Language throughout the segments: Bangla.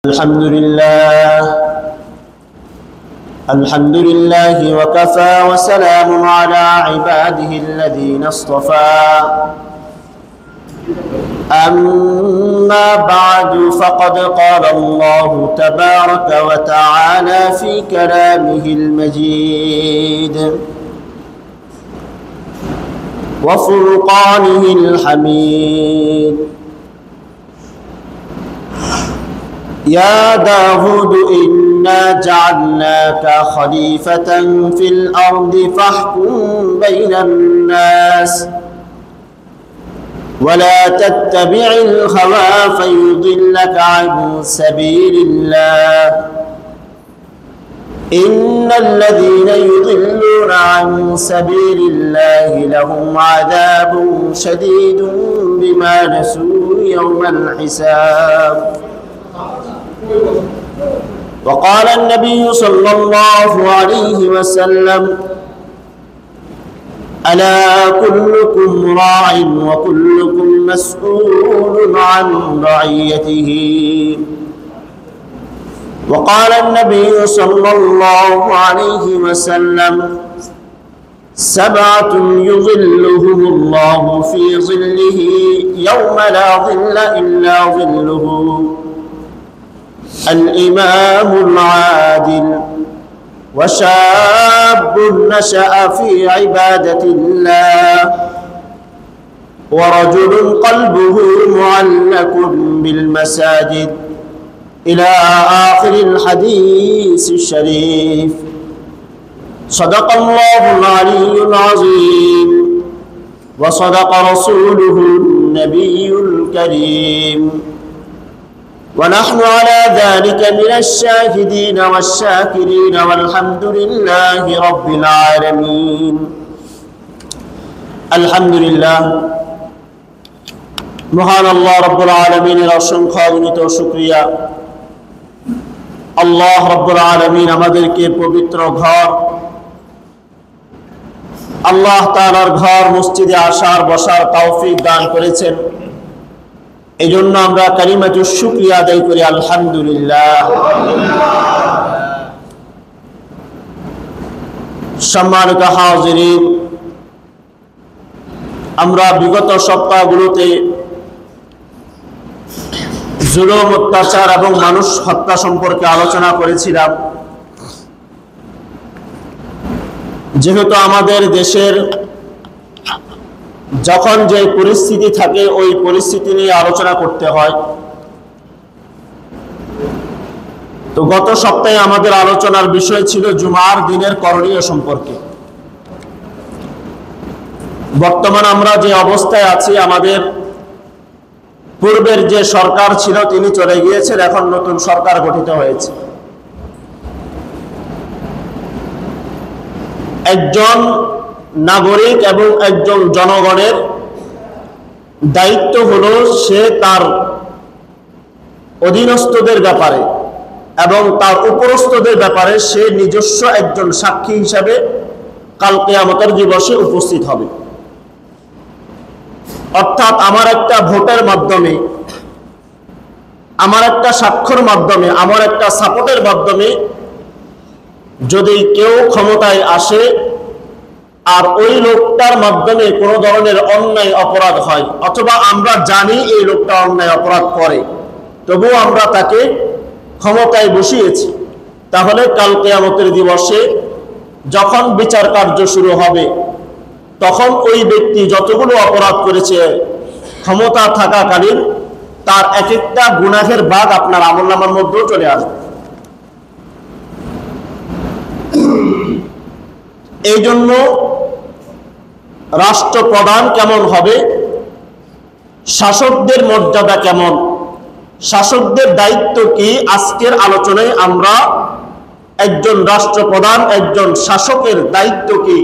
الحمد لله وكفى وسلام على عباده الذين اصطفى أما بعد فقد قال الله تبارك وتعالى في كلامه المجيد وفرقانه الحميد يا داود إنا جعلناك خليفة في الأرض فاحكم بين الناس ولا تتبع الهوى فيضلك عن سبيل الله إن الذين يضلون عن سبيل الله لهم عذاب شديد بما نسوا يوم الحساب وقال النبي صلى الله عليه وسلم ألا كلكم راع وكلكم مسؤول عن رعيته وقال النبي صلى الله عليه وسلم سبعة يظلهم الله في ظله يوم لا ظل إلا ظله الإمام العادل وشاب نشأ في عبادة الله ورجل قلبه معلق بالمساجد إلى آخر الحديث الشريف صدق الله العلي العظيم وصدق رسوله النبي الكريم ونحن على ذلك من الشاهدين والشاكرين والحمد لله رب العالمين الحمد لله মহান আল্লাহ রব্বুল আলামিনের অসংখ্য অগণিত শুকরিয়া। আল্লাহ রব্বুল আলামিন আমাদেরকে পবিত্র ঘর আল্লাহ তাআলার ঘর মসজিদে আসার বসার তৌফিক দান করেছেন। এই জন্য আমরা কালিমাতুশ শুকরিয়া আদায় করি আলহামদুলিল্লাহ। সম্মানিত হাজিরিন, আমরা বিগত সপ্তাহগুলোতে জুলুম, অত্যাচার এবং মানুষ হত্যা সম্পর্কে আলোচনা করেছিলাম। যেহেতু আমাদের দেশের যখন যে পরিস্থিতি থাকে ওই পরিস্থিতি নিয়ে আলোচনা করতে হয়, তো গত সপ্তাহে আমাদের আলোচনার বিষয় ছিল জুমার দিনের করণীয় সম্পর্কে। বর্তমান আমরা যে অবস্থায় আছি, আমাদের পূর্বের যে সরকার ছিল তিনি চলে গিয়েছেন, এখন নতুন সরকার গঠিত হয়েছে। একজন নাগরিক এবং একজন জনগণের দায়িত্ব হলো সে তার অধীনস্থদের ব্যাপারে এবং তার উপরস্থদের ব্যাপারে সে নিজস্ব একজন সাক্ষী হিসাবে কাল কিয়ামতের দিবসে উপস্থিত হবে। অর্থাৎ আমার একটা ভোটের মাধ্যমে, আমার একটা স্বাক্ষর মাধ্যমে, আমার একটা সাপোর্টের মাধ্যমে যদি কেউ ক্ষমতায় আসে আর ওই লোকটার মাধ্যমে কোনো ধরনের অন্যায় অপরাধ হয়, অথবা আমরা জানি এই লোকটা অন্যায় অপরাধ করে, তবুও আমরা তাকে ক্ষমতায় বসিয়েছি, তাহলে কাল কিয়ামতের দিবসে যখন বিচার কার্য শুরু হবে তখন ওই ব্যক্তি যতগুলো অপরাধ করেছে ক্ষমতা থাকাকালীন তার এক একটা গুনাহের ভাগ আপনার আমলনামার মধ্যেও চলে আসবে। এই জন্য রাষ্ট্রপ্রধান কেমন হবে, শাসকদের মর্যাদা কেমন, শাসকদের দায়িত্ব কি, আজকের আলোচনায় আমরা একজন রাষ্ট্রপ্রধান, একজন শাসকের দায়িত্ব কি,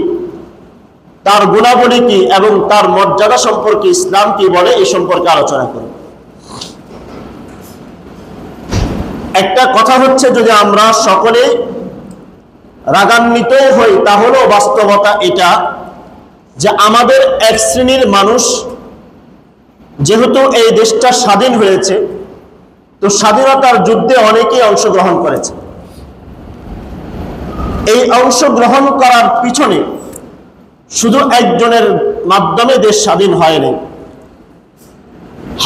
তার গুণাবলী কি এবং তার মর্যাদা সম্পর্কে ইসলাম কি বলে, এই সম্পর্কে আলোচনা করি। একটা কথা হচ্ছে, যদি আমরা সকলে রাগান্বিত হই তাহলে বাস্তবতা এটা যে আমাদের এক শ্রেণীর মানুষ যেহেতু এই দেশটা স্বাধীন হয়েছে তো স্বাধীনতার যুদ্ধে অনেকেই অংশগ্রহণ করেছে। এই অংশগ্রহণ করার পিছনে শুধু একজনের মাধ্যমে দেশ স্বাধীন হয়নি,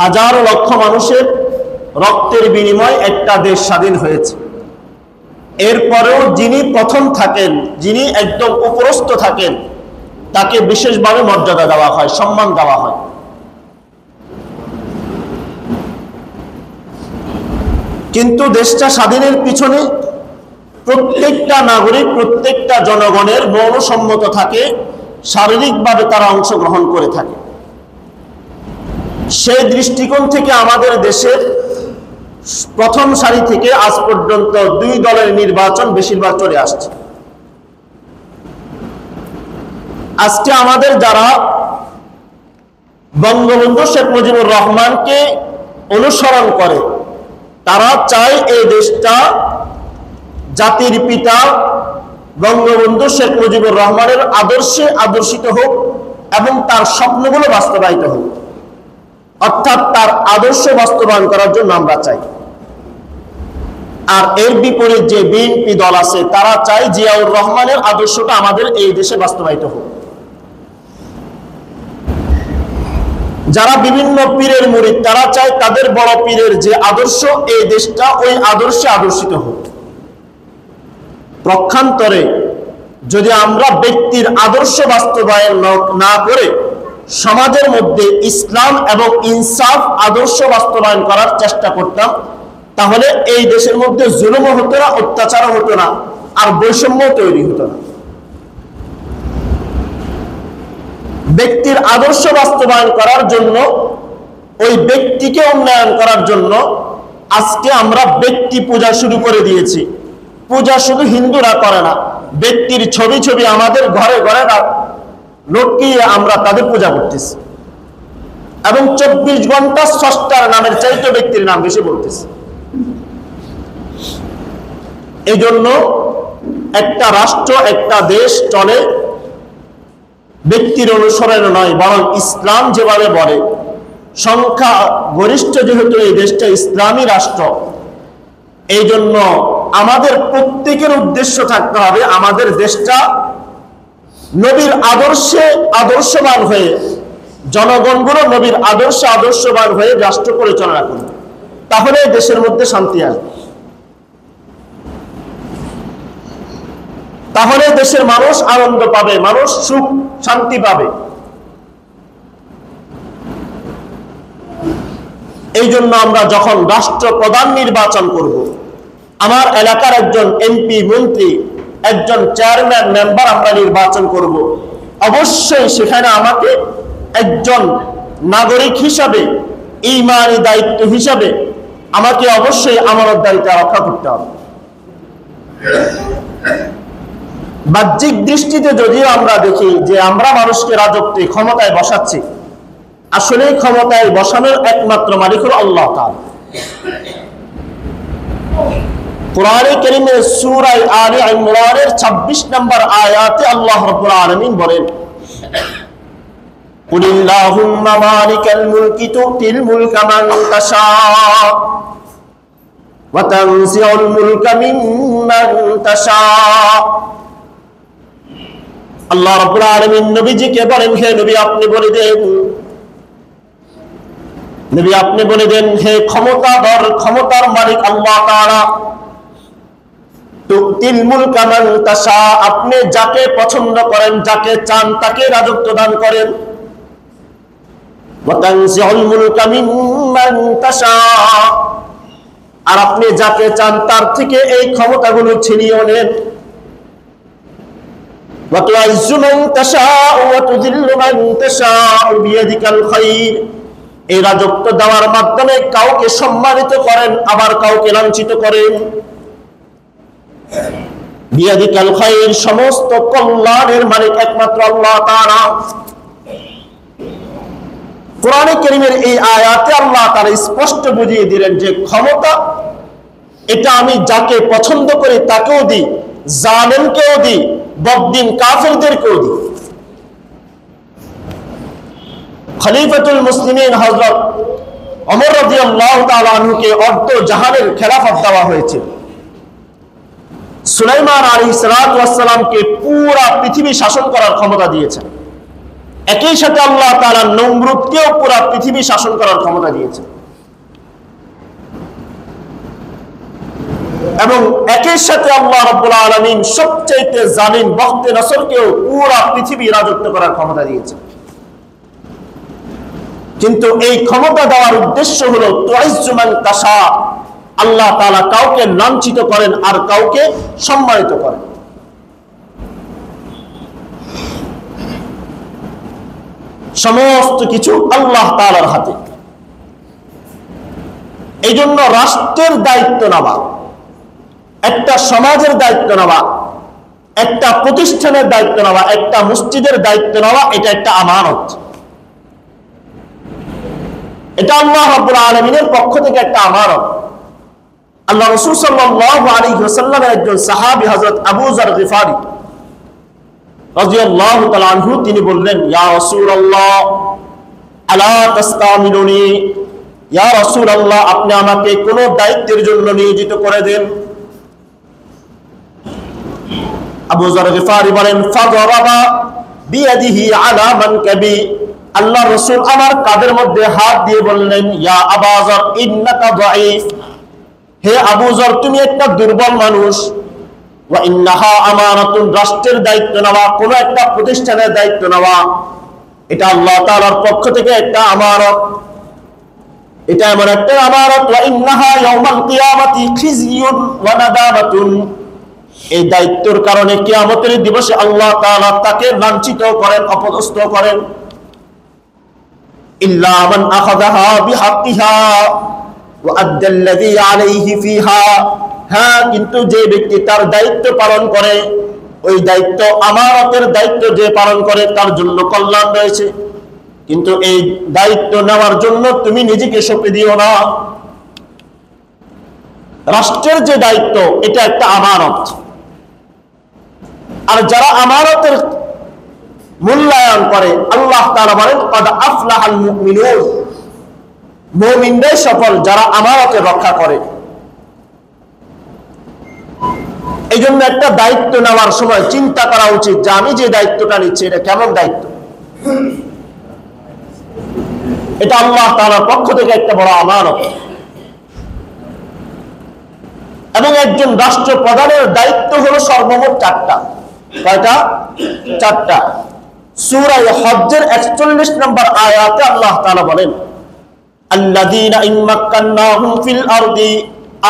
হাজারো লক্ষ মানুষের রক্তের বিনিময়ে একটা দেশ স্বাধীন হয়েছে। এরপরেও যিনি প্রথম থাকেন, যিনি একদম উপরস্থ থাকেন, তাকে বিশেষভাবে মর্যাদা দেওয়া হয়, সম্মান দেওয়া হয়। কিন্তু দেশটা স্বাধীনের পিছনে প্রত্যেকটা নাগরিক, প্রত্যেকটা জনগণের মনসম্মত থাকে, শারীরিকভাবে তারা অংশগ্রহণ করে থাকে। সেই দৃষ্টিকোণ থেকে আমাদের দেশের প্রথম সারি থেকে আজ পর্যন্ত দুই দলের নির্বাচন বেশিরভাগ চলে আসছে। আজকে আমাদের যারা বঙ্গবন্ধু শেখ মুজিবুর রহমানকে অনুসরণ করে, তারা চায় এই দেশটা জাতির পিতা বঙ্গবন্ধু শেখ মুজিবুর রহমানের আদর্শে আদর্শিত হোক এবং তার স্বপ্নগুলো বাস্তবায়িত হোক, অর্থাৎ তার আদর্শ বাস্তবায়ন করার জন্য আমরা চাই। আর এর বিপরীত যে বিএনপি দল আছে, তারা চায় জিয়াউর রহমানের আদর্শটা আমাদের এই দেশে বাস্তবায়িত হোক। যারা বিভিন্ন পীরের মুরিদ, তারা চায় তাদের বড় পীরের যে আদর্শ, এই দেশটা ওই আদর্শে আদর্শিত হোক। পক্ষান্তরে যদি আমরা ব্যক্তির আদর্শ বাস্তবায়ন না করে সমাজের মধ্যে ইসলাম এবং ইনসাফ আদর্শ বাস্তবায়ন করার চেষ্টা করতাম, তাহলে এই দেশের মধ্যে জুলুমও হতো না, অত্যাচারও হতো না, আর বৈষম্য তৈরি হতো না। ব্যক্তির আদর্শ বাস্তবায়ন করার জন্য, ওই ব্যক্তিকে উন্নয়ন করার জন্য আজকে আমরা ব্যক্তি পূজা শুরু করে দিয়েছি। পূজা শুধু হিন্দুরা করে না, ব্যক্তির ছবি ছবি আমাদের ঘরে ঘরে লটকিয়ে আমরা তাদের পূজা করতেছি এবং 24 ঘন্টা স্রষ্টার নামের চাইতে ব্যক্তির নাম বেশি বলতেছি। এই জন্য একটা রাষ্ট্র, একটা দেশ চলে ব্যক্তির অনুসরণে নয়, বরং ইসলাম যেভাবে বলে। সংখ্যা গরিষ্ঠ যেহেতু এই দেশটা ইসলামী রাষ্ট্র, এই জন্য আমাদের প্রত্যেকের উদ্দেশ্য থাকতে হবে আমাদের দেশটা নবীর আদর্শে আদর্শবান হয়ে, জনগণগুলো নবীর আদর্শে আদর্শবান হয়ে রাষ্ট্র পরিচালনা করবে, তাহলে দেশের মধ্যে শান্তি আসবে, তাহলে দেশের মানুষ আনন্দ পাবে, মানুষ সুখ শান্তি পাবে। এই জন্য আমরা যখন রাষ্ট্রপ্রধান নির্বাচন করব, আমার এলাকার একজন এমপি, মন্ত্রী, একজন চেয়ারম্যান, মেম্বার আমরা নির্বাচন করব, অবশ্যই সেখানে আমাকে একজন নাগরিক হিসাবে, ঈমানি দায়িত্ব হিসাবে আমাকে অবশ্যই আমানতদারিতা রক্ষা করতে হবে। বাহ্যিক দৃষ্টিতে যদিও আমরা দেখি যে আমরা মানুষকে রাজত্বে, ক্ষমতায় বসাচ্ছি, আসলে ক্ষমতায় বসানোর একমাত্র মালিক হলো আল্লাহ তাআলা। কোরআনে কারীমের সূরা আলে ইমরানের 26 নম্বর আয়াতে আল্লাহ রাব্বুল আলামিন বলেন, কুলিল্লাহুম্মা মালিকাল মুলকি তুতিল মুলকা মান তাশা ওয়া তানজিউল মুলকা মিম্মান তাশা। আল্লাহ রাব্বুল আলামিন নবীজিকে বলেন, হে নবী আপনি বলে দেন, নবী আপনি বলে দেন, হে ক্ষমতাধর, ক্ষমতার মালিক আল্লাহ তাআলা, তুতিল মুলকা মান তাশা, আপনি যাকে পছন্দ করেন, যাকে চান তাকে রাজত্ব দান করেন। ওয়া তানজিউল মুলকা মিম্মান তাশা, আর আপনি যাকে চান তার থেকে এই ক্ষমতাগুলো ছিনিয়ে নেন। ওয়া তু'ইজ্জু মান তাশা ওয়া তুযিল্লু মান তাশা বিয়াদিকাল খায়র, এই রাজত্ব দেওয়ার মাধ্যমে কাউকে সম্মানিত করেন, আবার কাউকে লাঞ্ছিত করেন। বিয়াদিকাল খায়র, সমস্ত কল্যাণের মালিক একমাত্র আল্লাহ তাআলা। কোরআনে কারীমের এই আয়াতে আল্লাহ তাআলা স্পষ্ট বুঝিয়ে দিলেন যে ক্ষমতা এটা আমি যাকে পছন্দ করি তাকেও দিই, জালেমকেও দিই, বদ্দিন কাফেরদেরকেও দিই। খলিফাতুল মুসলিমিন হযরত ওমর রাদিয়াল্লাহু তাআলা আনহুকে অর্ধ জাহানের খেলাফত দেওয়া হয়েছিল। সুলাইমান আলাইহিস সালাতু ওয়াস সালামকে পুরো পৃথিবী শাসন করার ক্ষমতা দিয়েছেন। একই সাথে আল্লাহ তাআলা নমরুদকেও পুরো পৃথিবী শাসন করার ক্ষমতা দিয়েছেন। এবং একই সাথে আল্লাহ রাব্বুল আলামিন সবচেয়ে জালিম বখতে নসরকেও পুরো পৃথিবী রাজত্ব করার ক্ষমতা দিয়েছেন। কিন্তু এই ক্ষমতা দেওয়ার উদ্দেশ্য হলো তুইজ্জু মান তাশা, আল্লাহ তাআলা কাউকে লাঞ্ছিত করেন আর কাউকে সম্মানিত করেন। সমস্ত কিছু আল্লাহ তাআলার হাতে। এই জন্য রাষ্ট্রের দায়িত্ব নেওয়া, একটা সমাজের দায়িত্ব নেওয়া, একটা প্রতিষ্ঠানের দায়িত্ব নেওয়া, একটা মসজিদের দায়িত্ব নেওয়া, এটা একটা আমানত। এটা আল্লাহ রাব্বুল আলামিনের পক্ষ থেকে একটা আমানত। আল্লাহ রাসূল সাল্লাল্লাহু আলাইহি ওয়াসাল্লামের একজন সাহাবী হযরত আবু যার গিফারি রাদিয়াল্লাহু তাআলা আনহু তিনি বললেন, ইয়া রাসূলুল্লাহ আলা তাস্তামিলুনি, ইয়া রাসূলুল্লাহ আপনি আমাকে কোন দায়িত্বের জন্য নিয়োজিত করে দেন। আবু যার গিফারি বলেন, ফাদরাবা বিয়াদিহি আলা মানকাবি, আল্লাহ রাসূল আমার কাঁধের মধ্যে হাত দিয়ে বললেন, ইয়া আবু যার ইন্নাকা দাঈফ, হে আবু যার তুমি একটা দুর্বল মানুষ। ওয়া ইন্নাহা আমানাতুন, রাষ্ট্রের দায়িত্ব নেওয়া, কোন একটা প্রতিষ্ঠানের দায়িত্ব নেওয়া, এটা আল্লাহ তাআলার পক্ষ থেকে একটা আমানত। এটা এমন একটা আমানত, ওয়া ইন্নাহা ইয়াউমাল কিয়ামাতি খিজিয়ুন ওয়া নাদামাতুন, এই দায়িত্বের কারণে কিয়ামতের দিবসে আল্লাহ তাআলা তাকে লাঞ্ছিত করেন, অপদস্থ করেন। ইল্লা মান আখাযাহা বিহাক্কিহা ওয়া আদ্দাল্লাযী আলাইহি ফিহা, হ্যাঁ কিন্তু যে ব্যক্তি তার দায়িত্ব পালন করে, ওই দায়িত্ব আমানতের দায়িত্ব যে পালন করে তার জন্য কল্যাণ রয়েছে। কিন্তু এই দায়িত্ব নেওয়ার জন্য তুমি নিজেকে সঁপে দিও না। রাষ্ট্রের যে দায়িত্ব এটা একটা আমানত, আর যারা আমানতের মূল্যায়ন করে আল্লাহ তাআলা বলেন, ক্বাদ আফলাহাল মুমিনুন, মুমিনরাই সফল যারা আমানতের রক্ষা করে। এই জন্য একটা দায়িত্ব নেওয়ার সময় চিন্তা করা উচিত যে আমি যে দায়িত্বটা নিচ্ছি এটা কেমন দায়িত্ব। এটা আল্লাহ তাআলার পক্ষ থেকে একটা বড় আমানত। এবং একজন রাষ্ট্র প্রধানের দায়িত্ব হলো সর্বমোট 4টা। কয়টা? 4টা। সূরা হজ্জের 41 নম্বর আয়াতে আল্লাহ তাআলা বলেন, আল্লাযীনা ইম্মাক্কান্নাহুম ফিল আরদি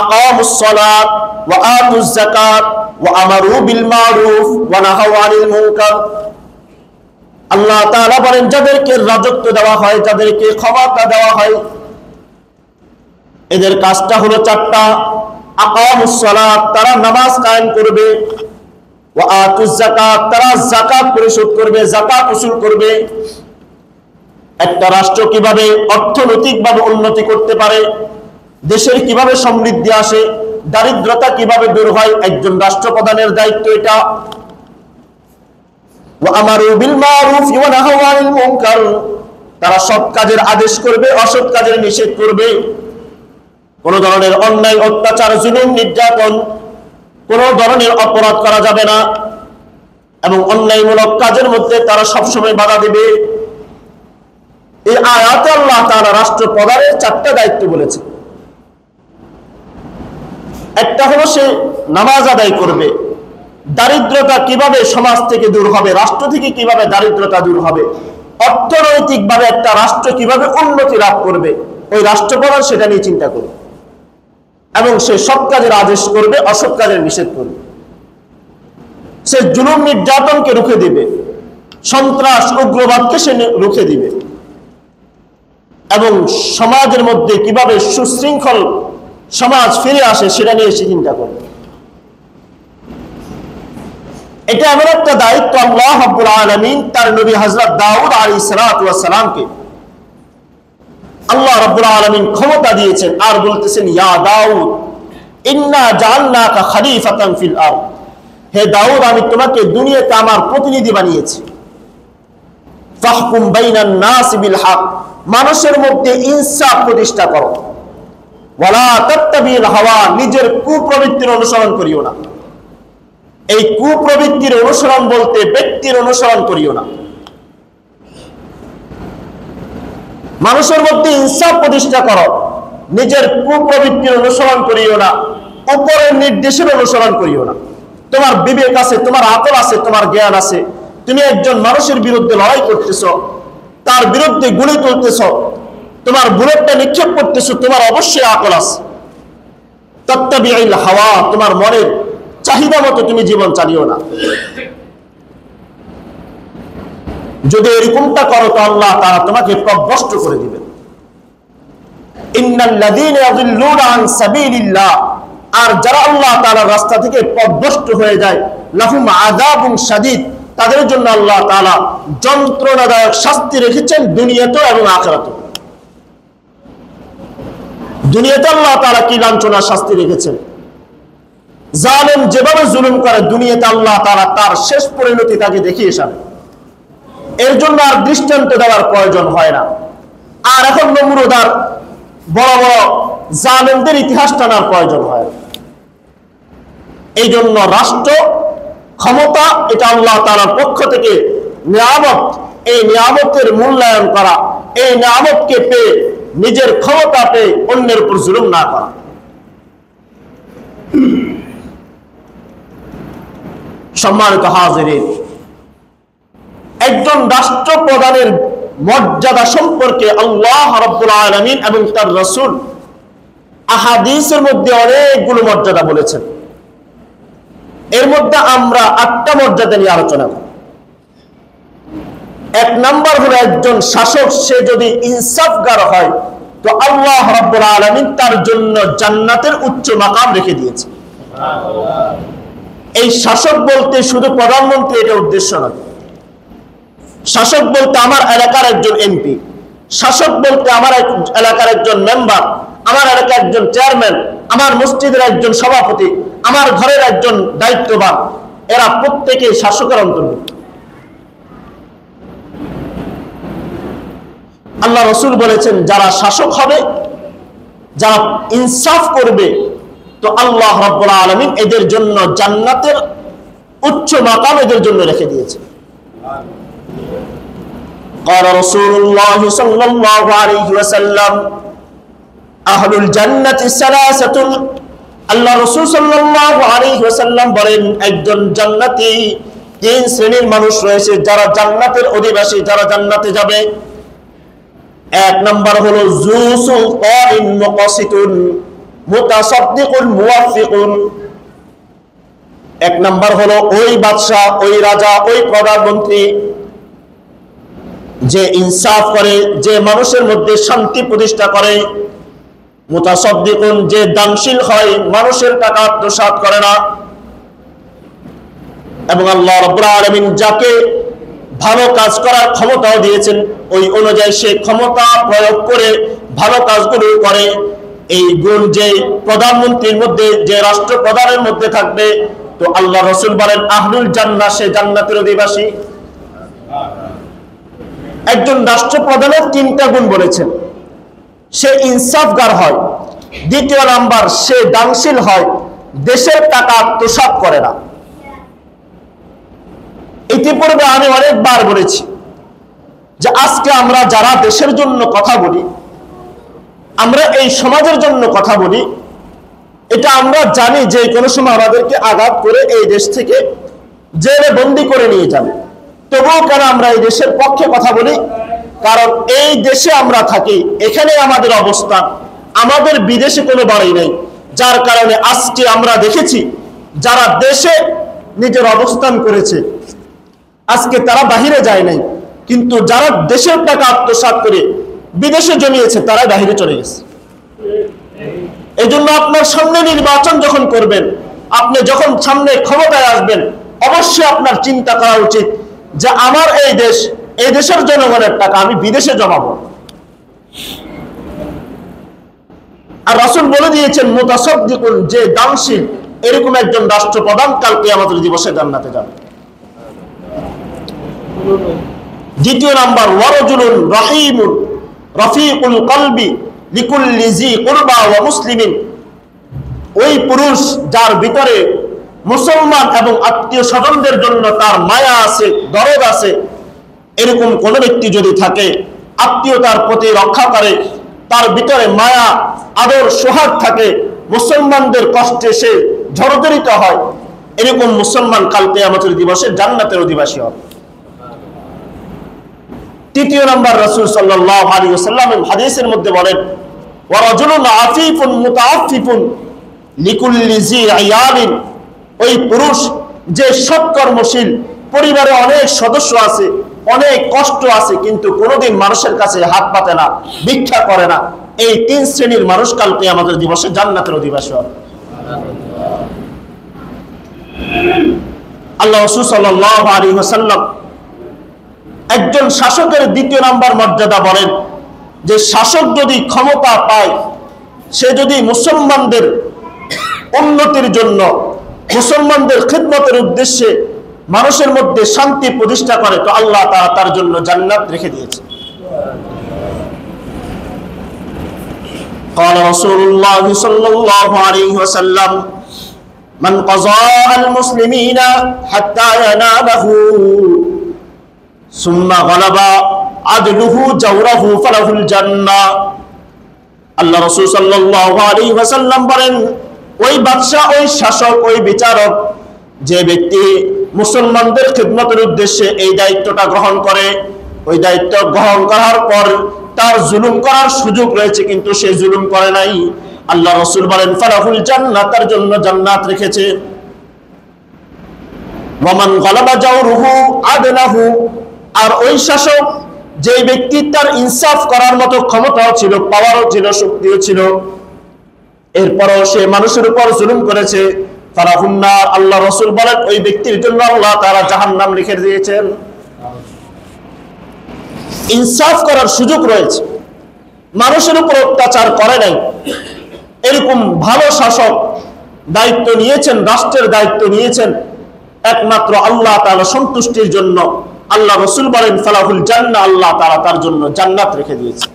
আকামুস সালাত ওয়া আতুজ যাকাত ওয়া আমারু বিল মারুফ ওয়া নাহাউ আনিল মুনকার। আল্লাহ তাআলা বলেন, যাদেরকে রাজত্ব দেওয়া হয়, যাদেরকে ক্ষমতা দেওয়া হয়, এদের কাজটা হলো 4টা। আকামুস সালাত, তারা নামাজ কায়েম করবে। ওয়া আতুজ যাকাত, তারা যাকাত পরিশোধ করবে, যাকাত উসুল করবে। একটা রাষ্ট্র কিভাবে অর্থনৈতিকভাবে উন্নতি করতে পারে, দেশের কিভাবে সমৃদ্ধি আসে, দারিদ্রতা কিভাবে দূর হয়, একজন রাষ্ট্রপ্রধানের দায়িত্ব এটা। ওয়া আমারু বিল মারুফ ওয়া নাহাউ আনিল মুনকার, তারা সৎ কাজের আদেশ করবে, অসৎ কাজের নিষেধ করবে। কোন ধরনের অন্যায়, অত্যাচার, জুলুম, নির্যাতন, কোন ধরনের অপরাধ করা যাবে না এবং অন্যায়মূলক কাজের মধ্যে তারা সবসময় বাধা দিবে। এই আয়াতে আল্লাহ তাআলা রাষ্ট্রপ্রধানের 4টা দায়িত্ব বলেছে। একটা হলো সে নামাজ আদায় করবে, দারিদ্রতা কিভাবে সমাজ থেকে দূর হবে, রাষ্ট্র থেকে কিভাবে দারিদ্রতা দূর হবে, অর্থনৈতিকভাবে একটা রাষ্ট্র কিভাবে উন্নতি লাভ করবে, ওই রাষ্ট্রপ্রধান সেটা নিয়ে চিন্তা করবে এবং সে সৎ কাজের আদেশ করবে, অসৎ কাজের নিষেধ করবে। সে জুলুম নির্যাতনকে রুখে দিবে, সন্ত্রাস উগ্রবাদকে সে রুখে দিবে এবং সমাজের মধ্যে কিভাবে সুশৃঙ্খল সমাজ ফিরে আসে সেটা নিয়ে সে চিন্তা করবে। এটা এমন একটা দায়িত্ব আল্লাহ রাব্বুল আলামিন তার নবী হযরত দাউদ আলাইহিস সালাতু ওয়াস সালামকে আল্লাহ রাব্বুল আলামিন ক্ষমতা দিয়েছেন আর বলতেছেন, ইয়া দাউদ ইন্না জাআলনাকা খলিফাতান ফিল আরদ, হে দাউদ আমি তোমাকে দুনিয়াতে আমার প্রতিনিধি বানিয়েছি। ফাহকুম বাইনান নাস বিল হক, মানুষের মধ্যে ইনসাফ প্রতিষ্ঠা করো। ওয়ালা তাত্তাবিল হাওয়া, নিজের কুপ্রবৃত্তির অনুসরণ করিও না। এই কুপ্রবৃত্তির অনুসরণ বলতে ব্যক্তির অনুসরণ করিও না। মানুষের মধ্যে ইনসাফ প্রতিষ্ঠা করো, নিজের কুপ্রবৃত্তির অনুসরণ করিও না, উপরের নির্দেশের অনুসরণ করিও না। তোমার বিবেক আছে, তোমার আকল আছে, তোমার জ্ঞান আছে, তুমি একজন মানুষের বিরুদ্ধে লড়াই করতেছ, তার বিরুদ্ধে গুলি তুলতেছ, তোমার বুলেটটা নিক্ষেপ করতেছ, তোমার অবশ্যই আকল আছে। তাত্তাবিউল হাওয়া, তোমার মনের চাহিদা মতো তুমি জীবন চালিও না। যদি এরকমটা করো তো আল্লাহ তাআলা তোমাকে পথভ্রষ্ট করে দিবেন। ইন্নাল্লাযীনা ইয়াযিল্লুনা আন সাবিলিল্লাহ, আর যারা আল্লাহ তাআলার রাস্তা থেকে পথভ্রষ্ট হয়ে যায়, লাহুম আযাবুন শাদীদ, তাদের জন্য আল্লাহ তাআলা যন্ত্রণাদায়ক শাস্তি রেখেছেন দুনিয়াতেও এবং আখিরাতেও। দুনিয়াতে আল্লাহ তাআলা কি লাঞ্ছনার শাস্তি রেখেছেন। জালেম যেভাবে জুলুম করে, দুনিয়াতে আল্লাহ তাআলা তার শেষ পরিণতি তাকে দেখিয়ে যাবে। এর জন্য আর দৃষ্টান্ত দেওয়ার প্রয়োজন হয় না। আর এখন নমরুদ আর বড় বড় জালেমদের ইতিহাস টানার প্রয়োজন হয়। এই জন্য রাষ্ট্র ক্ষমতা এটা আল্লাহ তাআলার পক্ষ থেকে নিয়ামত, এই নিয়ামতের মূল্যায়ন করা, এই নিয়ামতকে পেয়ে নিজের ক্ষমতা পেয়ে অন্যের উপর জুলুম না করা। সম্মানিত হাজিরিন, একজন রাষ্ট্রপ্রধানের মর্যাদা সম্পর্কে আল্লাহ রাব্বুল আলামিন এবং তার রাসূল আহাদিসের মধ্যে অনেকগুলো মর্যাদা বলেছেন। এর মধ্যে আমরা 8টা মর্যাদা নিয়ে আলোচনা করব। 1 নাম্বার হলো একজন শাসক সে যদি ইনসাফগার হয় তো আল্লাহ রাব্বুল আলামিন তার জন্য জান্নাতের উচ্চ মাকাম রেখে দিয়েছে। এই শাসক বলতে শুধু প্রধানমন্ত্রী এটা উদ্দেশ্য নয়। শাসক বলতে আমার এলাকার একজন এমপি, শাসক বলতে আমার এলাকার একজন মেম্বার, আমার এলাকার একজন চেয়ারম্যান, আমার মসজিদের একজন সভাপতি, আমার ঘরের একজন দায়িত্ববান, এরা প্রত্যেকেই শাসকের অন্তর্ভুক্ত। আল্লাহ রাসূল বলেছেন যারা শাসক হবে, যারা ইনসাফ করবে তো আল্লাহ রাব্বুল আলামিন এদের জন্য জান্নাতের উচ্চ মাকাম এদের জন্য রেখে দিয়েছে। قال رسول الله صلى الله عليه وسلم أهل الجنة ثلاثة, আল্লাহ রাসূল সাল্লাল্লাহু আলাইহি ওয়াসাল্লাম বলেন একজন জান্নাতি 3 শ্রেণীর মানুষ রয়েছে যারা জান্নাতের অধিবাসী, যারা জান্নাতে যাবে। 1 নাম্বার হলো যু সুলতানিন মুকাসিতুন মুতাসাদ্দিকুন মুওয়াফিকুন। 1 নাম্বার হলো ওই বাদশা, ওই রাজা, ওই প্রধানমন্ত্রী যে ইনসাফ করে, যে মানুষের মধ্যে শান্তি প্রতিষ্ঠা করে। মুতাসাদ্দিকুন, যে দানশীল হয়, মানুষের টাকা আত্মসাৎ করে না। এবং আল্লাহ রাব্বুল আলামিন যাকে ভালো কাজ করার ক্ষমতাও দিয়েছেন ওই অনুযায়ী সে ক্ষমতা প্রয়োগ করে ভালো কাজগুলো করে। এই গুণ যে প্রধানমন্ত্রীর মধ্যে, যে রাষ্ট্রপ্রধানের মধ্যে থাকবে তো আল্লাহ রাসূল বলেন আহলুল জান্নাহ, সে জান্নাতের অধিবাসী। একজন রাষ্ট্রপ্রধানের 3টা গুণ বলেছেন। সে ইনসাফগার হয়, 2 নাম্বার সে দানশীল হয়, দেশের টাকা আত্মসাৎ করে না। ইতিপূর্বে আমি অনেকবার বলেছি যে আজকে আমরা যারা দেশের জন্য কথা বলি, আমরা এই সমাজের জন্য কথা বলি, এটা আমরা জানি যে কোনো সময় আমাদেরকে আঘাত করে এই দেশ থেকে জেলে বন্দী করে নিয়ে যাবে। তবুও কেন আমরা এই দেশের পক্ষে কথা বলি? কারণ এই দেশে আমরা থাকি, এখানে আমাদের অবস্থান, আমাদের বিদেশে কোনো বাড়ি নেই। যার কারণে আজকে আমরা দেখেছি যারা দেশে নিজের অবস্থান করেছে আজকে তারা বাহিরে যায় নাই, কিন্তু যারা দেশের টাকা আত্মসাৎ করে বিদেশে জমিয়েছে তারা বাহিরে চলে গেছে। এই জন্য আপনার সামনে নির্বাচন যখন করবেন, আপনি যখন সামনে ক্ষমতায় আসবেন, অবশ্যই আপনার চিন্তা করা উচিত যে আমার এই দেশ, এই দেশের জনগণের টাকা আমি বিদেশে জমাবো। আর রাসূল বলে দিয়েছেন মুতাসাদ্দিকুন, যে দানশীল, এরকম একজন রাষ্ট্রপ্রধান কাল কিয়ামতের দিবসে জান্নাতে যাবে। দ্বিতীয় নাম্বার ওয়ারাজুলুন রাহিমুন রাফিকুল কলবি লিকুল্লি জি কুরবা ওয়া মুসলিমিন, ওই পুরুষ যার ভিতরে মুসলমান এবং আত্মীয় স্বজনদের জন্য তার মায়া আছে, দরদ আছে, এরকম কোন ব্যক্তি যদি থাকে, আত্মীয়তার প্রতি রক্ষা করে, তার ভিতরে মায়া আদর সোহাগ থাকে, মুসলমানদের কষ্টে সে জর্জরিত হয়, এরকম মুসলমান কাল কিয়ামতের দিবসে জান্নাতের অধিবাসী হবে। তৃতীয় নাম্বার রাসূল সাল্লাল্লাহু আলাইহি ওয়াসাল্লাম হাদিসের মধ্যে বলেন ওয়া রাজুলুন আফিফুন মুতাআফফিফুন লিকুল্লি জি আয়ালিন, ওই পুরুষ যে সৎকর্মশীল, পরিবারে অনেক সদস্য আছে, অনেক কষ্ট আছে, কিন্তু কোনোদিন মানুষের কাছে হাত পাতে না, ভিক্ষা করে না, এই তিন শ্রেণীর মানুষ কাল কিয়ামতের দিবসে জান্নাতের অধিবাসী হবে। আল্লাহ রাসূল সাল্লাল্লাহু আলাইহি ওয়াসাল্লাম একজন শাসকের দ্বিতীয় নাম্বার মর্যাদা বলেন যে শাসক যদি ক্ষমতা পায়, সে যদি মুসলমানদের উন্নতির জন্য, মুসলমানদের খিদমতের উদ্দেশ্যে মানুষের মধ্যে শান্তি প্রতিষ্ঠা করে, তো আল্লাহ তাআলা তার জন্য জান্নাত রেখে দিয়েছে। قال رسول الله صلى الله عليه وسلم من قضى المسلمين حتى ينامه ثم غلب عدله جوره فله الجنة। আল্লাহ রাসূল সাল্লাল্লাহু আলাইহি ওয়াসাল্লাম বলেন, ওই বাদশা, ওই শাসক, ওই বিচারক, যে ব্যক্তি মুসলমানদের খিদমতের উদ্দেশ্যে এই দায়িত্বটা গ্রহণ করে, ওই দায়িত্ব গ্রহণ করার পর তার জুলুম করার সুযোগ রয়েছে কিন্তু সে জুলুম করে নাই, আল্লাহ রাসূল বলেন ফালাহুল জান্নাত, তার জন্য জান্নাত রেখেছে। ওয়া মান গালাবা জাওরুহু আদনাহু, আর ওই শাসক যে ব্যক্তি তার ইনসাফ করার মতো ক্ষমতাও ছিল, পাওয়ারও ছিল, শক্তিও ছিল, এরপরও সে মানুষের উপর জুলুম করেছে, ফালাহুন নার, আল্লাহ রাসূল বলেন ওই ব্যক্তির জন্য আল্লাহ তাআলা জাহান্নাম লিখে দিয়েছেন। ইনসাফ করার সুযোগ রয়েছে, মানুষের উপর অত্যাচার করে নাই, এরকম ভালো শাসক দায়িত্ব নিয়েছেন, রাষ্ট্রের দায়িত্ব নিয়েছেন একমাত্র আল্লাহ তাআলা সন্তুষ্টির জন্য, আল্লাহ রাসূল বলেন ফালাহুল জান্নাহ, আল্লাহ তাআলা তার জন্য জান্নাত রেখে দিয়েছে।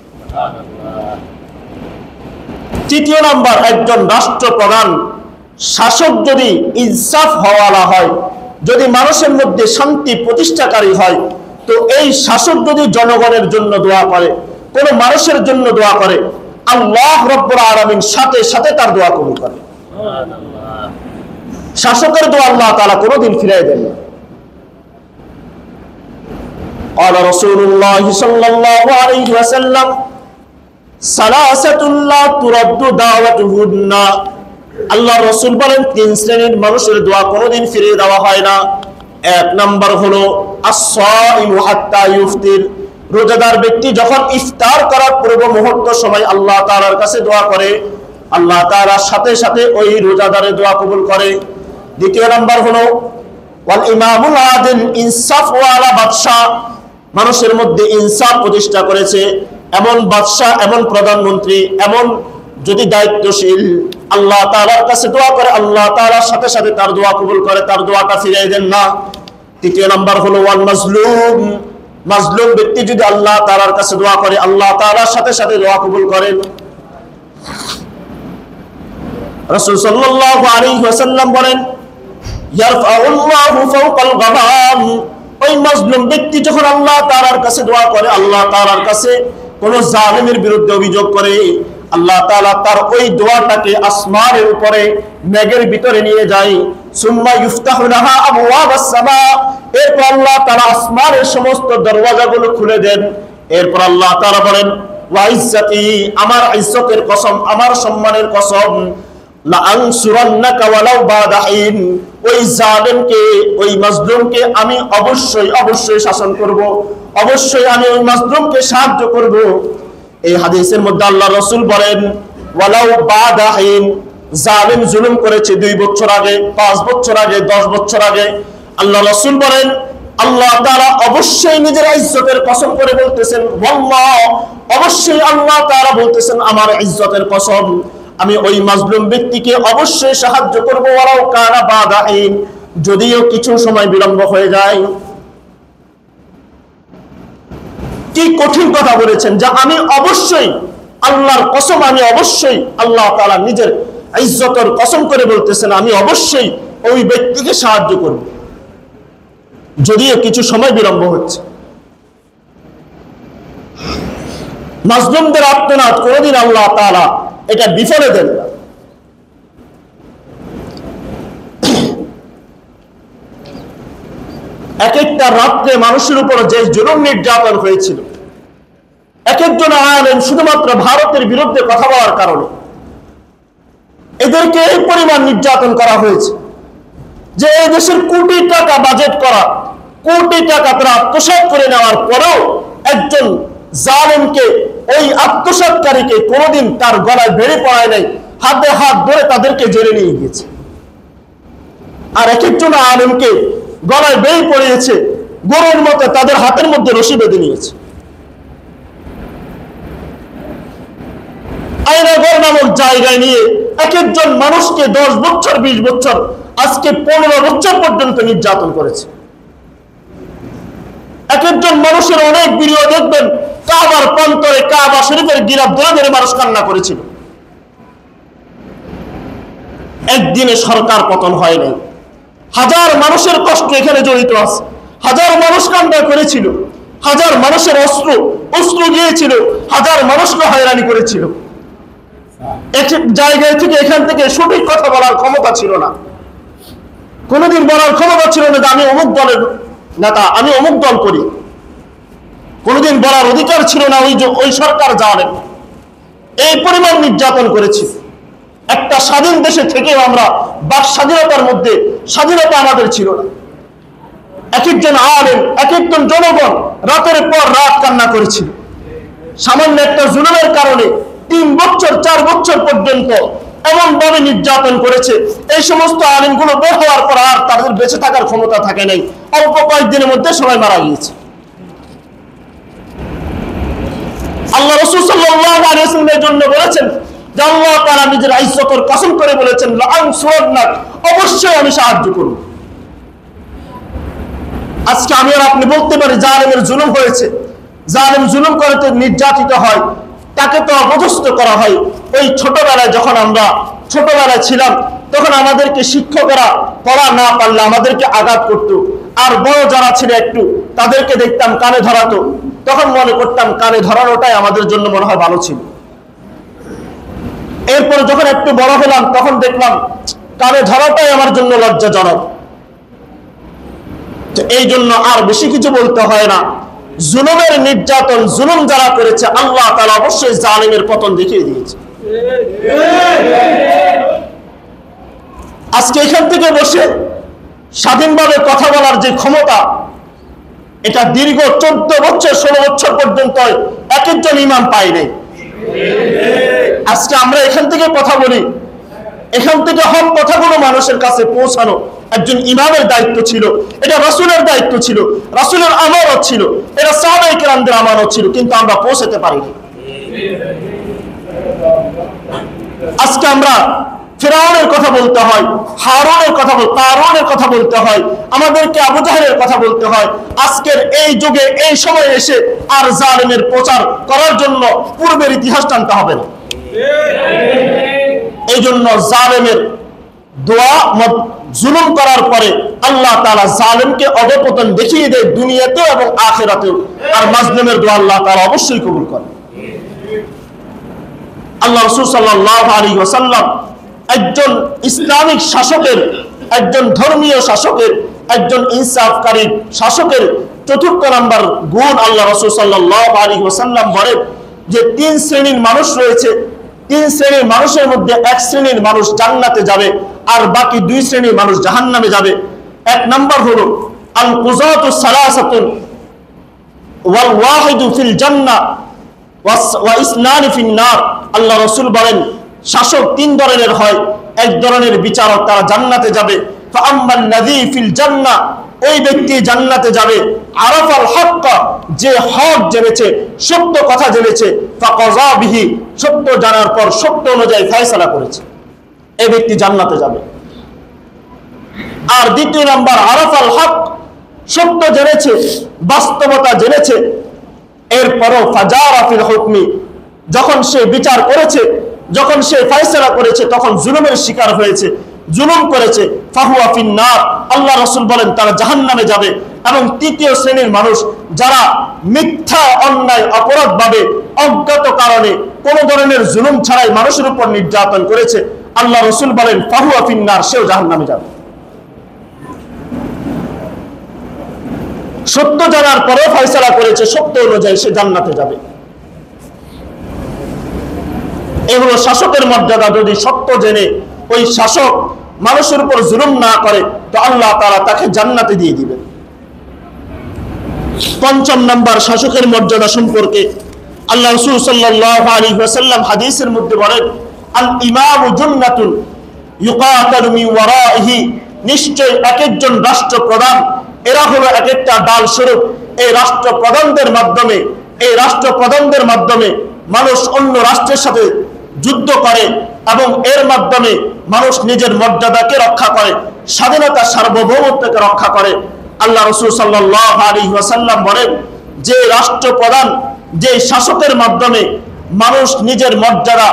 তৃতীয় নাম্বার, একজন রাষ্ট্রপ্রধান শাসক যদি ইনসাফ হওয়ালা হয়, যদি মানুষের মধ্যে শান্তি প্রতিষ্ঠাকারী হয়, তো এই শাসক যদি জনগণের জন্য দোয়া করে, কোন মানুষের জন্য দোয়া করে, আল্লাহ রাব্বুল আলামিন সাথে সাথে তার দোয়া কবুল করে। শাসকের দোয়া আল্লাহ তাআলা কোনোদিন ফিরাই দেন না। قال رسول الله صلى الله عليه وسلم ثلاثة لا ترد دعوتهن, আল্লাহ রাসূল বলেন তিন শ্রেণীর মানুষের দোয়া কোনোদিন ফিরিয়ে দেওয়া হয় না। এক নাম্বার হলো as-সাইমু হাত্তা ইফতির, রোজাদার ব্যক্তি যখন ইফতার করার পূর্ব মুহূর্ত সময় আল্লাহ তাআলার কাছে দোয়া করে, আল্লাহ তাআলা সাথে সাথে ওই রোজাদারের দোয়া কবুল করে। দ্বিতীয় নাম্বার হলো ওয়াল ইমামুল আদিল, ইনসাফ ওয়ালা বাদশা, মানুষের মধ্যে ইনসাফ প্রতিষ্ঠা করেছে এমন বাদশা, এমন প্রধানমন্ত্রী, এমন যদি দায়িত্বশীল, আল্লাহ তাআলার কাছে দোয়া করে, আল্লাহ তাআলার সাথে সাথে তার দোয়া কবুল করে, তার দোয়াটা ফিরিয়ে দেন না। তৃতীয় নাম্বার হলো ওয়াল মাজলুম, মাজলুম ব্যক্তি যদি আল্লাহ তাআলার কাছে দোয়া করে, আল্লাহ তাআলার সাথে সাথে দোয়া কবুল করেন। রাসূল সাল্লাল্লাহু আলাইহি ওয়াসাল্লাম বলেন ইয়ারফাউল্লাহু ফাওকাল গামাম, ওই মাজলুম ব্যক্তি যখন আল্লাহ তাআলার কাছে দোয়া করে, আল্লাহ তাআলার কাছে কোন জালিমের বিরুদ্ধে অভিযোগ করে, আল্লাহ তাআলা তার ওই দোয়াটাকে আসমানের উপরে মেঘের ভিতরে নিয়ে যায়। সুম্মা ইফতাহু লাহা আবওয়াবাস সামা, এরপর আল্লাহ তাআলা আসমানের সমস্ত দরওয়াজাগুলো খুলে দেন। এরপর আল্লাহ তাআলা বলেন ওয়া ইজ্জতি, আমার ইজ্জতের কসম, আমার সম্মানের কসম, লা আনসুরান্নাকা ওয়ালাউ বাদা হিন, ওই জালিমকে, ওই মাজলুমকে আমি অবশ্যই অবশ্যই শাসন করব, অবশ্যই আমি ওই মাজলুমকে সাহায্য করব। এই হাদিসের মধ্যে আল্লাহ রাসূল বলেন ওয়ালাউ বাদা হিন, জালিম জুলুম করেছে 2 বছর আগে, 5 বছর আগে, 10 বছর আগে, আল্লাহ রাসূল বলেন আল্লাহ তাআলা অবশ্যই নিজের ইজ্জতের কসম করে বলতেছেন, ওয়াল্লাহ, অবশ্যই আল্লাহ তাআলা বলতেছেন আমার ইজ্জতের কসম, আমি ওই মাজলুম ব্যক্তিকে অবশ্যই সাহায্য করব, ওয়ালাউ কানা বাদা হিন, যদিও কিছু সময় বিলম্ব হয়ে যায়। কি কঠিন কথা বলেছেন, যে আমি অবশ্যই আল্লাহর কসম, আমি অবশ্যই, আল্লাহ তাআলা নিজের ইজ্জতের কসম করে বলতেছেন, আমি অবশ্যই ওই ব্যক্তিকে সাহায্য করব, যদিও কিছু সময় বিলম্ব হচ্ছে। মাজলুমদের আত্মনাদ কোনদিন আল্লাহ তাআলা এটা বিফলে দেন না। এক একটা রাত্রে মানুষের উপর যে জুলুম নির্যাতন হয়েছিল, এক একজন আলেম শুধুমাত্র ভারতের বিরুদ্ধে কথা বলার কারণে এদেরকে এই পরিমাণ নির্যাতন করা হয়েছে যে এই দেশের কোটি টাকা বাজেট করা, কোটি টাকা তারা আত্মসাৎ করে নেওয়ার পরেও একজন জালেমকে, ওই আত্মসাৎকারীকে কোনোদিন তার গলায় বেড়ে পড়ায় নাই, হাতে হাত ধরে তাদেরকে জেলে নিয়ে গিয়েছে। আর এক একজন আলেমকে গলায় বেড়ে পড়িয়েছে, গরুর মতো তাদের হাতের মধ্যে রশি বেঁধে নিয়েছে। আয়নাগর নামক জায়গায় নিয়ে এক একজন মানুষকে 10 বছর 20 বছর, আজকে 15 বছর পর্যন্ত নির্যাতন করেছে। এক একজন মানুষের অনেক ভিডিও দেখবেন, কাবার প্রান্তরে কাবা শরীফের গিলাফ ধরে ধরে মানুষ কান্না করেছিল। একদিনে সরকার পতন হয় নাই, হাজার মানুষের কষ্ট এখানে জড়িত আছে, হাজার মানুষ কান্না করেছিল, হাজার মানুষের অস্ত্র গিয়েছিল, হাজার মানুষকে হয়রানি করেছিল। এক জায়গায় থেকে এখান থেকে সঠিক কথা বলার ক্ষমতা ছিল না, কোনোদিন বলার ক্ষমতা ছিল না যে আমি অমুক দলের নেতা, আমি অমুক দল করি। কোনোদিন বলার অধিকার ছিল না ওই সরকার জানেন এই পরিমাণ নির্যাতন করেছি। একটা স্বাধীন দেশে থেকেও আমরা বাক স্বাধীনতার মধ্যে স্বাধীনতা আমাদের ছিল না। এক একজন আলেম, এক একজন জনগণ রাতের পর রাত কান্না করেছিল। সামান্য একটা জুলুমের কারণে 3 বছর 4 বছর পর্যন্ত এমন ভাবে নির্যাতন করেছে, এই সমস্ত আলেমগুলো বের হওয়ার পর আর তাদের বেঁচে থাকার ক্ষমতা থাকে নাই, অল্প কয়েকদিনের মধ্যে সবাই মারা গিয়েছে। আল্লাহ রাসূল সাল্লাল্লাহু আলাইহি ওয়াসাল্লামের জন্য বলেছেন যে আল্লাহ তাআলা নিজের ইজ্জতের কসম করে বলেছেন, লাআনসুরান্নাক, অবশ্যই আমি সাহায্য করব। আজকে আমি আর আপনি বলতে পারি জালেমের জুলুম হয়েছে, জালেম জুলুম করে নির্যাতিত হয়, তাকে তো অপদস্থ করা হয়। ওই ছোটবেলায় যখন আমরা ছোটবেলায় ছিলাম, তখন আমাদেরকে শিক্ষকরা পড়া না পারলে আমাদেরকে আঘাত করতো, আর বড় যারা ছিল একটু তাদেরকে দেখতাম কানে ধরাতো, তখন মনে করতাম কানে ধরানোটাই আমাদের জন্য মনে হয় ভালো ছিল। এরপর যখন একটু বড় হলাম তখন দেখলাম কানে ধরাটাই আমার জন্য লজ্জাজনক। এই জন্য আর বেশি কিছু বলতে হয় না, জুলুমের নির্যাতন, জুলুম যারা করেছে আল্লাহ তাআলা অবশ্যই জালিমের পতন দেখিয়ে দিয়েছে। আজকে এখান থেকে বসে স্বাধীনভাবে কথা বলার যে ক্ষমতা, এটা দীর্ঘ 14 বছর 16 বছর পর্যন্ত এক একজন ইমাম পাই নাই। আজকে আমরা এখান থেকে কথা বলি, এখান থেকে হক কথাগুলো মানুষের কাছে পৌঁছানো একজন ইমামের দায়িত্ব ছিল, এটা রাসূলের দায়িত্ব ছিল, রাসূলের আমানত ছিল, এটা সাহাবায়ে কেরামদের আমানত ছিল, কিন্তু আমরা পৌঁছাতে পারিনি। আজকে আমরা ফিরআউনের কথা বলতে হয়, হারুনের কথা বলতে, কারুনের কথা বলতে হয়, আমাদেরকে আবু জাহেলের কথা বলতে হয়। আজকের এই যুগে এই সময় এসে আর জালেমের প্রচার করার জন্য পূর্বের ইতিহাস টানতে হবে না। এই জন্য জালেমের দোয়া, জুলুম করার পরে আল্লাহ তাআলা জালেমকে অধঃপতন দেখিয়ে দেয় দুনিয়াতেও এবং আখিরাতেও, আর মাজলুমের দোয়া আল্লাহ তাআলা অবশ্যই কবুল করেন। আল্লাহ রাসূল সাল্লাল্লাহু আলাইহি ওয়াসাল্লাম একজন ইসলামিক শাসকের, একজন ধর্মীয় শাসকের, একজন ইনসাফকারী শাসকের 4th নাম্বার গুণ আল্লাহ রাসূল সাল্লাল্লাহু আলাইহি ওয়াসাল্লাম বলেন যে 3 শ্রেণীর মানুষ রয়েছে, 3 শ্রেণীর মানুষের মধ্যে 1 শ্রেণীর মানুষ জান্নাতে যাবে আর বাকি 2 শ্রেণীর মানুষ জাহান্নামে যাবে। 1 নাম্বার হলো আল কুযাতুস সালাসাতুন ওয়াল ওয়াহিদু ফিল জান্নাহ ওয়া ইসনানি ফিন নার। আল্লাহ রাসূল বলেন শাসক 3 ধরনের হয়, এক ধরনের বিচারক তারা জান্নাতে যাবে। ফাআম্মান নাযী ফিল জান্নাহ, ওই ব্যক্তি জান্নাতে যাবে আরাফাল হক, যে হক জেনেছে, সত্য কথা জেনেছে, ফাকাযা বিহি, সত্য জানার পর সত্য অনুযায়ী ফয়সালা করেছে, এই ব্যক্তি জান্নাতে যাবে। আর 2 নাম্বার আরাফাল হক, সত্য জেনেছে, বাস্তবতা জেনেছে, এরপরও ফাজারা ফিল হুকমি, যখন সে বিচার করেছে, যখন সে ফয়সালা করেছে, তখন জুলুমের শিকার হয়েছে, জুলুম করেছে, ফাহুয়া ফিন্নার, আল্লাহ রাসূল বলেন তারা জাহান্নামে যাবে। এবং তৃতীয় শ্রেণীর মানুষ যারা মিথ্যা অন্যায় অপরাধ ভাবে অজ্ঞাত কারণে কোন ধরনের জুলুম ছাড়াই মানুষের উপর নির্যাতন করেছে, আল্লাহ রাসূল বলেন ফাহুয়া ফিন্নার, সেও জাহান্নামে যাবে। সত্য জানার পরেও ফয়সালা করেছে, সত্য অনুযায়ী সে জান্নাতে যাবে। এগুলো শাসকের মর্যাদা। যদি সত্য জেনে ওই শাসক মানুষের উপর জুলুম না করে তো আল্লাহ তাআলা তাকে জান্নাতে দিয়ে দিবেন। পঞ্চম নাম্বার শাসকের মর্যাদা সম্পর্কে আল্লাহ রাসূল সাল্লাল্লাহু আলাইহি ওয়াসাল্লাম হাদিসের মধ্যে বলেন, আল ইমামু জান্নাতুন ইউকাতালু মিন ওয়ারাইহি, নিশ্চয় এক একজন রাষ্ট্রপ্রধান এরা হলো এক একটা ডাল স্বরূপ। এই রাষ্ট্রপ্রধানদের মাধ্যমে মানুষ অন্য রাষ্ট্রের সাথে যুদ্ধ করে এবং এর মাধ্যমে মানুষ নিজের মর্যাদাকে রক্ষা করে, স্বাধীনতা সার্বভৌমত্বকে রক্ষা করে। আল্লাহ রাসূল সাল্লাল্লাহু আলাইহি ওয়াসাল্লাম বলেন, যে রাষ্ট্রপ্রধান, যে শাসকের মাধ্যমে মানুষ নিজের মর্যাদা,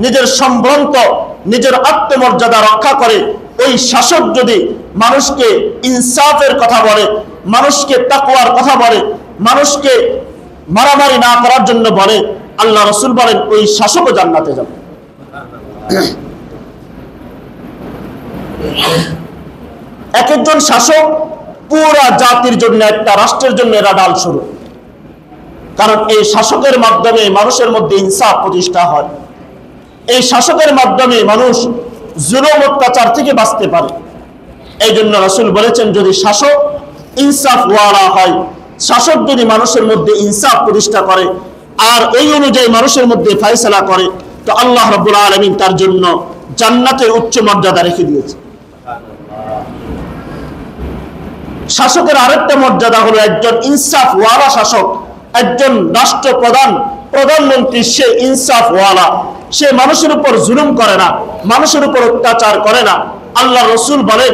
নিজের সম্ভ্রান্ত, নিজের আত্মমর্যাদা রক্ষা করে, ওই শাসক যদি মানুষকে ইনসাফের কথা বলে, মানুষকে তাকওয়ার কথা বলে, মানুষকে মারামারি না করার জন্য বলে, আল্লাহ রাসূল বলেন ওই শাসকও জান্নাতে যাবে। এক একজন শাসক পুরা জাতির জন্য, একটা রাষ্ট্রের জন্য এরা ডাল স্বরূপ। কারণ এই শাসকের মাধ্যমে মানুষের মধ্যে ইনসাফ প্রতিষ্ঠা হয়, এই শাসকের মাধ্যমে মানুষ জুলুম অত্যাচার থেকে বাঁচতে পারে। এই জন্য রাসূল বলেছেন, যদি শাসক ইনসাফ ওয়ালা হয়, শাসক যদি মানুষের মধ্যে ইনসাফ প্রতিষ্ঠা করে আর এই অনুযায়ী মানুষের মধ্যে ফয়সালা করে, তো আল্লাহ রাব্বুল আলামিন তার জন্য জান্নাতের উচ্চ মর্যাদা রেখে দিয়েছে। শাসকের আরেকটা মর্যাদা হলো একজন ইনসাফ ওয়ালা শাসক, একজন রাষ্ট্রপ্রধান, প্রধানমন্ত্রী, সে ইনসাফ ওয়ালা, সে মানুষের উপর জুলুম করে না, মানুষের উপর অত্যাচার করে না। আল্লাহ রাসূল বলেন,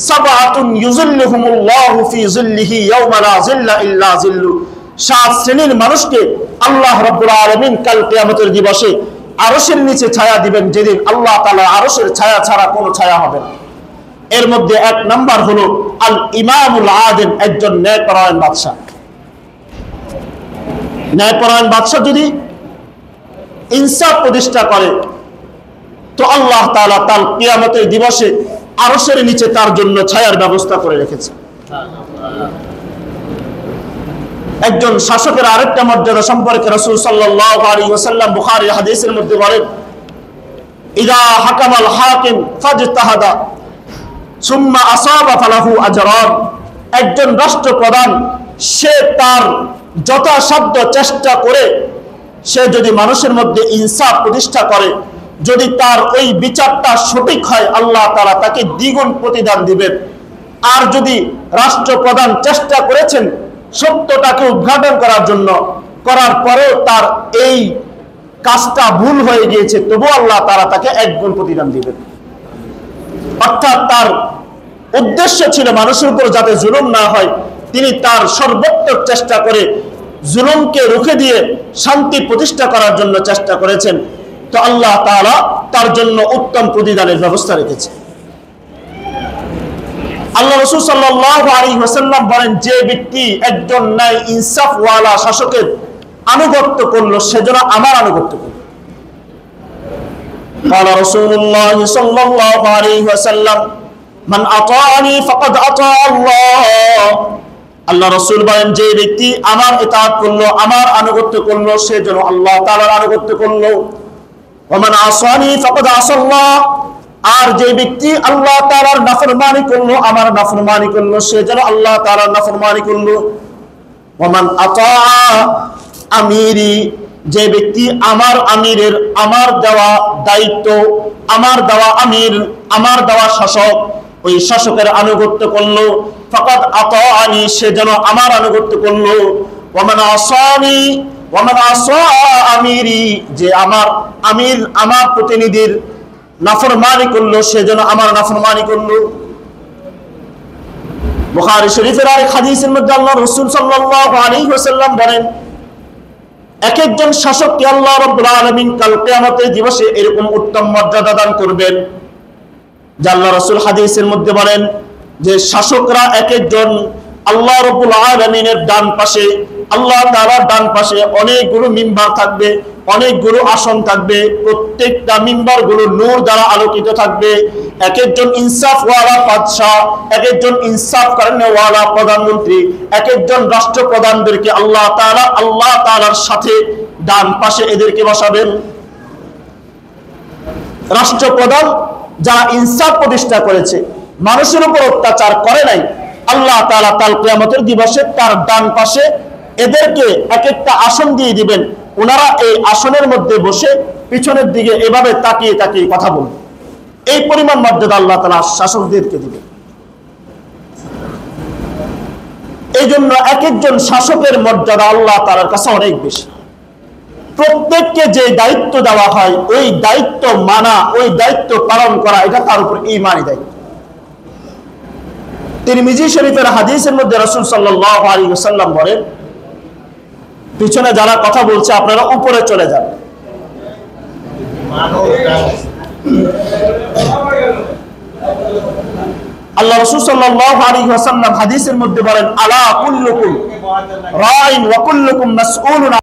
সাবআতুন ইউযিল্লুহুমুল্লাহু ফি যিল্লিহি ইয়াওমা লা যিল্লা ইল্লা যিল্লু, 7 শ্রেণীর মানুষকে আল্লাহ রাব্বুল আলামিন কাল কিয়ামতের দিবসে আরশের নিচে ছায়া দিবেন, যেদিন আল্লাহ তাআলা আরশের ছায়া ছাড়া কোনো ছায়া হবে না। এর মধ্যে এক নাম্বার হলো আল ইমামুল আদিল, একজন ন্যায়পরায়ণ বাদশা। ন্যায়পরায়ণ বাদশা যদি ইনসাফ প্রতিষ্ঠা করে তো আল্লাহ তাআলা কাল কিয়ামতের দিবসে আরশের নিচে তার জন্য ছায়ার ব্যবস্থা করে রেখেছে। একজন শাসকের আরেকটা মর্যাদা সম্পর্কে রাসূল সাল্লাল্লাহু আলাইহি ওয়াসাল্লাম বুখারী হাদিসের মধ্যে বলেন, ইযা হাকামাল হাকিম ফাজতাহাদা সুম্মা আসাবা ফালাহু আজরান, একজন রাষ্ট্রপ্রধান সে তার যথাসাধ্য চেষ্টা করে সে যদি মানুষের মধ্যে ইনসাফ প্রতিষ্ঠা করে, যদি তার ওই বিচারটা সঠিক হয়, আল্লাহ তাআলা তাকে দ্বিগুণ প্রতিদান দিবেন। আর যদি রাষ্ট্রপ্রধান চেষ্টা করেছেন সত্যটাকে উদ্ঘাটন করার জন্য, করার পরেও তার এই কাজটা ভুল হয়ে গিয়েছে, তবু আল্লাহ তাআলা তাকে 1 গুণ প্রতিদান দিবেন। অর্থাৎ তার উদ্দেশ্য ছিল মানুষের উপর যাতে জুলুম না হয়, তিনি তার সর্বোত্তম চেষ্টা করে জুলুমকে রুখে দিয়ে শান্তি প্রতিষ্ঠা করার জন্য চেষ্টা করেছেন, তো আল্লাহ তাআলা তার জন্য উত্তম প্রতিদানের ব্যবস্থা রেখেছে। আল্লাহ রাসূল সাল্লাল্লাহু আলাইহি ওয়াসাল্লাম বলেন, যে ব্যক্তি একজন ন্যায় ইনসাফ ওয়ালা শাসকের আনুগত্য করলো, সেজন্য আমার আনুগত্য করলো। قال رسول الله صلى الله عليه وسلم من اطاعني فقد اطاع الله, আল্লাহ রাসূল বলেন, যে ব্যক্তি আমার ইতাআত করলো, আমার আনুগত্য করলো, সেজন্য আল্লাহ তাআলার আনুগত্য করলো। ومن عصاني فقد عصى الله, আর যে ব্যক্তি আল্লাহ তাআলার নাফরমানি করলো, আমার নাফরমানি করলো, সে যেন আল্লাহ তাআলার নাফরমানি করলো। ওমান আতা আমিরি, যে ব্যক্তি আমার আমিরের, আমার দেওয়া দায়িত্ব, আমার দেওয়া আমির, আমার দেওয়া শাসক, ওই শাসকের আনুগত্য করলো, ফাকাদ আতাআনি, সে যেন আমার আনুগত্য করলো। ওমান আসানি ওমান আসা আমিরি, যে আমার আমির, আমার প্রতিনিধির নাফরমানি করলো, সেজন্য আমার নাফরমানি করলো। বুখারী শরীফের আরেক হাদিসের মধ্যে আল্লাহ রাসূল সাল্লাল্লাহু আলাইহি ওয়াসাল্লাম বলেন, এক একজন শাসককে আল্লাহ রাব্বুল আলামিন কাল কিয়ামতের দিবসে এরকম উত্তম মর্যাদা দান করবেন যে আল্লাহ রাসূল হাদিসের মধ্যে বলেন যে শাসকরা এক একজন আল্লাহ রাব্বুল আলামিনের ডান পাশে, আল্লাহ তাআলার ডান পাশে অনেকগুলো মিম্বার থাকবে, অনেকগুলো আসন থাকবে, প্রত্যেকটা মিম্বারগুলো নূর দ্বারা আলোকিত থাকবে। এক একজন ইনসাফওয়ালা বাদশাহ, এক একজন ইনসাফ করেনওয়ালা প্রধানমন্ত্রী, এক একজন রাষ্ট্রপ্রধানদেরকে আল্লাহ তাআলার সাথে ডান পাশে এদেরকে বসাবেন। রাষ্ট্রপ্রধান যারা ইনসাফ প্রতিষ্ঠা করেছে, মানুষের উপর অত্যাচার করে নাই, আল্লাহ তাআলা কাল কিয়ামতের দিবসে তার ডান পাশে এদেরকে এক একটা আসন দিয়ে দিবেন। ওনারা এই আসনের মধ্যে বসে পিছনের দিকে এভাবে তাকিয়ে তাকিয়ে কথা বলবে। এই পরিমাণ মর্যাদা আল্লাহ তাআলা শাসকদেরকে দিবেন। এই জন্য এক একজন শাসকের মর্যাদা আল্লাহ তাআলার কাছে অনেক বেশি। প্রত্যেককে যে দায়িত্ব দেওয়া হয় ওই দায়িত্ব মানা, ওই দায়িত্ব পালন করা, এটা তার উপর ঈমানি দায়িত্ব। তিরমিজি শরীফের হাদিসের মধ্যে রাসূল সাল্লাল্লাহু আলাইহি ওয়াসাল্লাম বলেন, পিছনে যারা কথা বলছে আপনারা উপরে চলে যান। আল্লাহ রাসূল সাল্লাল্লাহু আলাইহি ওয়াসাল্লাম হাদিসের মধ্যে বলেন, আলা কুল্লুকুম রাইন ওয়া কুল্লুকুম মাসউলুন